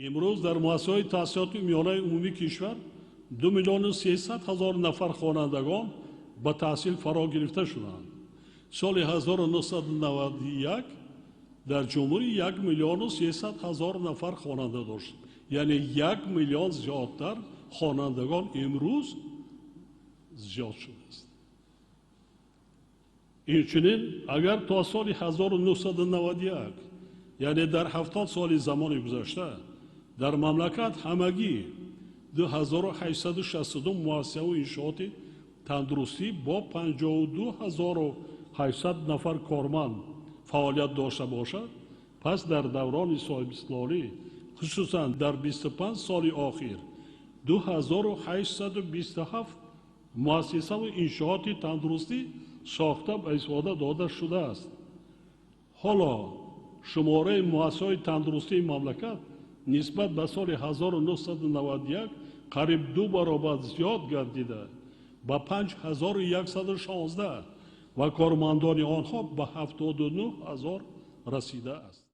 امروز در مؤسسه‌های تحصیلات میانه عمومی کشور 2,300,000 نفر خوانندگان به تحصیل فرا گرفته شدند. سال 1991 در جمهوری 1,300,000 نفر خواننده داشت. یعنی 1,000,000 زیادتر خوانندگان امروز زیاد شده است. اینچنین اگر تا سال 1991 یعنی در 70 سال زمان گذشته در مملکت همگی 2862 مؤسسه و انشاءات تندرستی با 52,800 نفر کارمند فعالیت داشته باشد، پس در دوران صاحب استقلالی خصوصا در 25 سال اخیر 2827 مؤسسه و انشاءات تندرستی ساخته به استفاده داده شده است. حالا شماره مؤسسه‌های تندرستی مملکت نسبت به سال 1991 قریب 2 برابر زیاد گردیده به 5116 و کارمندان آنها به 79,000 رسیده است.